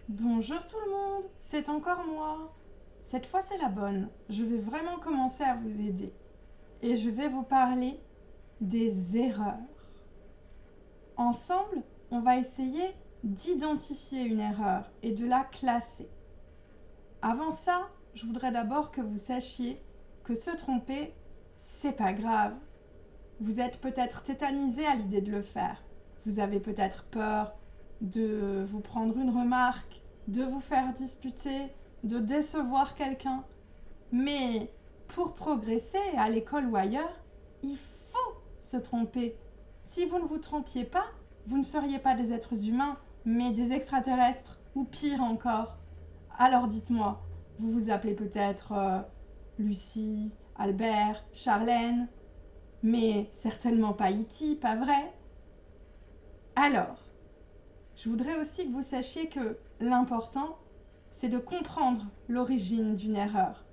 Bonjour tout le monde, c'est encore moi. Cette fois c'est la bonne, je vais vraiment commencer à vous aider. Et je vais vous parler des erreurs. Ensemble, on va essayer d'identifier une erreur et de la classer. Avant ça, je voudrais d'abord que vous sachiez que se tromper, c'est pas grave. Vous êtes peut-être tétanisé à l'idée de le faire. Vous avez peut-être peur de vous prendre une remarque, de vous faire disputer, de décevoir quelqu'un. Mais pour progresser à l'école ou ailleurs, il faut se tromper. Si vous ne vous trompiez pas, vous ne seriez pas des êtres humains, mais des extraterrestres, ou pire encore. Alors dites-moi, vous vous appelez peut-être Lucie, Albert, Charlène, mais certainement pas E.T., pas vrai? Alors, je voudrais aussi que vous sachiez que l'important, c'est de comprendre l'origine d'une erreur.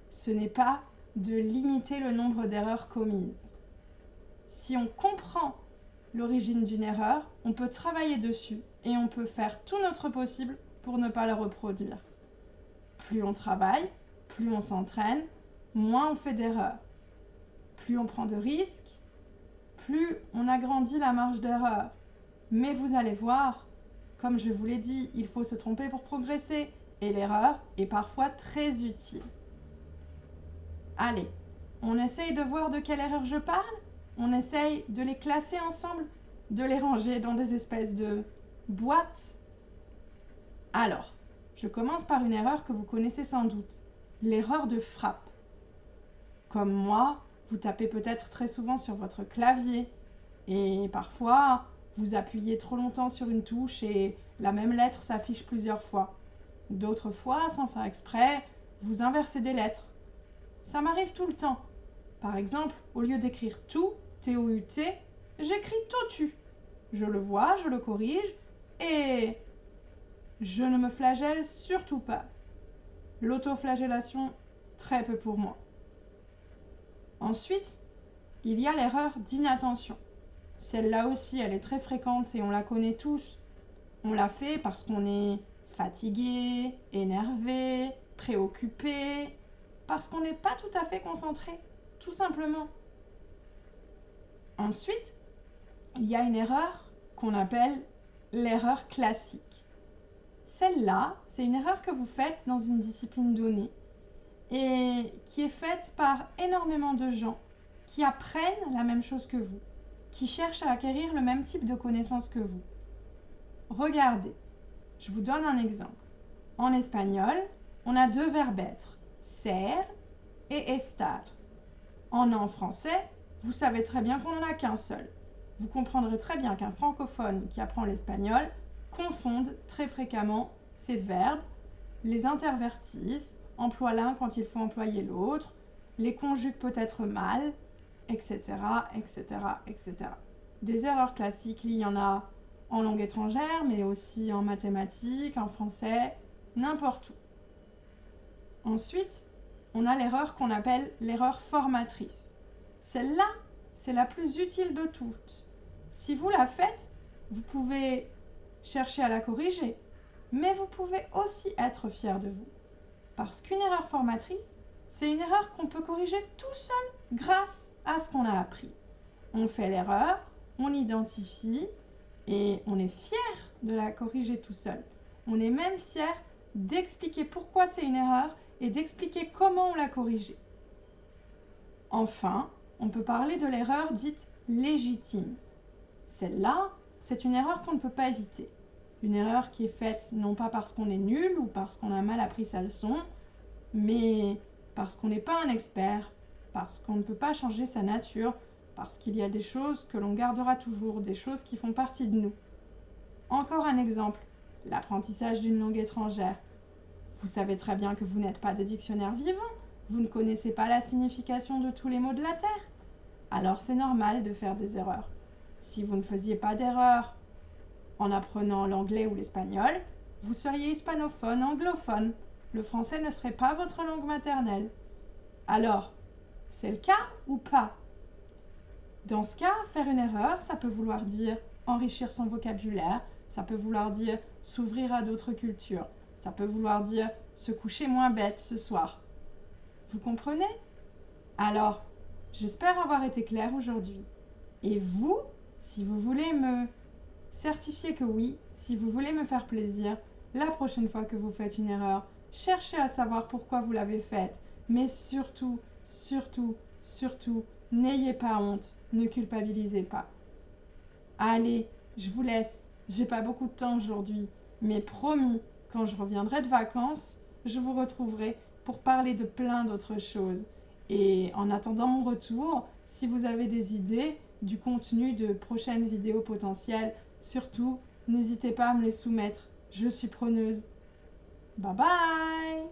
Ce n'est pas de limiter le nombre d'erreurs commises. Si on comprend l'origine d'une erreur, on peut travailler dessus et on peut faire tout notre possible pour ne pas la reproduire. Plus on travaille, plus on s'entraîne, moins on fait d'erreurs. Plus on prend de risques, plus on agrandit la marge d'erreur. Mais vous allez voir, comme je vous l'ai dit, il faut se tromper pour progresser et l'erreur est parfois très utile. Allez, on essaye de voir de quelle erreur je parle, on essaye de les classer ensemble, de les ranger dans des espèces de boîtes. Alors, je commence par une erreur que vous connaissez sans doute, l'erreur de frappe. Comme moi, vous tapez peut-être très souvent sur votre clavier et parfois vous appuyez trop longtemps sur une touche et la même lettre s'affiche plusieurs fois. D'autres fois, sans faire exprès, vous inversez des lettres. Ça m'arrive tout le temps. Par exemple, au lieu d'écrire tout, T-O-U-T, j'écris totu. Je le vois, je le corrige et je ne me flagelle surtout pas. L'autoflagellation, très peu pour moi. Ensuite, il y a l'erreur d'inattention. Celle-là aussi, elle est très fréquente et on la connaît tous. On la fait parce qu'on est fatigué, énervé, préoccupé, parce qu'on n'est pas tout à fait concentré, tout simplement. Ensuite, il y a une erreur qu'on appelle l'erreur classique. Celle-là, c'est une erreur que vous faites dans une discipline donnée et qui est faite par énormément de gens qui apprennent la même chose que vous, qui cherchent à acquérir le même type de connaissances que vous. Regardez, je vous donne un exemple. En espagnol, on a deux verbes être, ser et estar. En français, vous savez très bien qu'on n'en a qu'un seul. Vous comprendrez très bien qu'un francophone qui apprend l'espagnol confonde très fréquemment ces verbes, les intervertisse, emploie l'un quand il faut employer l'autre, les conjugue peut-être mal, etc., etc., etc. Des erreurs classiques, il y en a en langue étrangère, mais aussi en mathématiques, en français, n'importe où. Ensuite, on a l'erreur qu'on appelle l'erreur formatrice. Celle-là, c'est la plus utile de toutes. Si vous la faites, vous pouvez chercher à la corriger, mais vous pouvez aussi être fier de vous. Parce qu'une erreur formatrice, c'est une erreur qu'on peut corriger tout seul grâce à ce qu'on a appris. On fait l'erreur, on l'identifie et on est fier de la corriger tout seul. On est même fier d'expliquer pourquoi c'est une erreur et d'expliquer comment on l'a corrigée. Enfin, on peut parler de l'erreur dite légitime. Celle-là, c'est une erreur qu'on ne peut pas éviter. Une erreur qui est faite non pas parce qu'on est nul ou parce qu'on a mal appris sa leçon, mais parce qu'on n'est pas un expert, parce qu'on ne peut pas changer sa nature, parce qu'il y a des choses que l'on gardera toujours, des choses qui font partie de nous. Encore un exemple, l'apprentissage d'une langue étrangère. Vous savez très bien que vous n'êtes pas des dictionnaires vivants, vous ne connaissez pas la signification de tous les mots de la Terre. Alors c'est normal de faire des erreurs. Si vous ne faisiez pas d'erreurs en apprenant l'anglais ou l'espagnol, vous seriez hispanophone, anglophone. Le français ne serait pas votre langue maternelle. Alors, c'est le cas ou pas? Dans ce cas, faire une erreur, ça peut vouloir dire enrichir son vocabulaire, ça peut vouloir dire s'ouvrir à d'autres cultures. Ça peut vouloir dire se coucher moins bête ce soir. Vous comprenez? Alors, j'espère avoir été claire aujourd'hui. Et vous, si vous voulez me certifier que oui, si vous voulez me faire plaisir, la prochaine fois que vous faites une erreur, cherchez à savoir pourquoi vous l'avez faite. Mais surtout, surtout, surtout, n'ayez pas honte, ne culpabilisez pas. Allez, je vous laisse. J'ai pas beaucoup de temps aujourd'hui, mais promis, quand je reviendrai de vacances, je vous retrouverai pour parler de plein d'autres choses. Et en attendant mon retour, si vous avez des idées du contenu de prochaines vidéos potentielles, surtout, n'hésitez pas à me les soumettre. Je suis preneuse. Bye bye!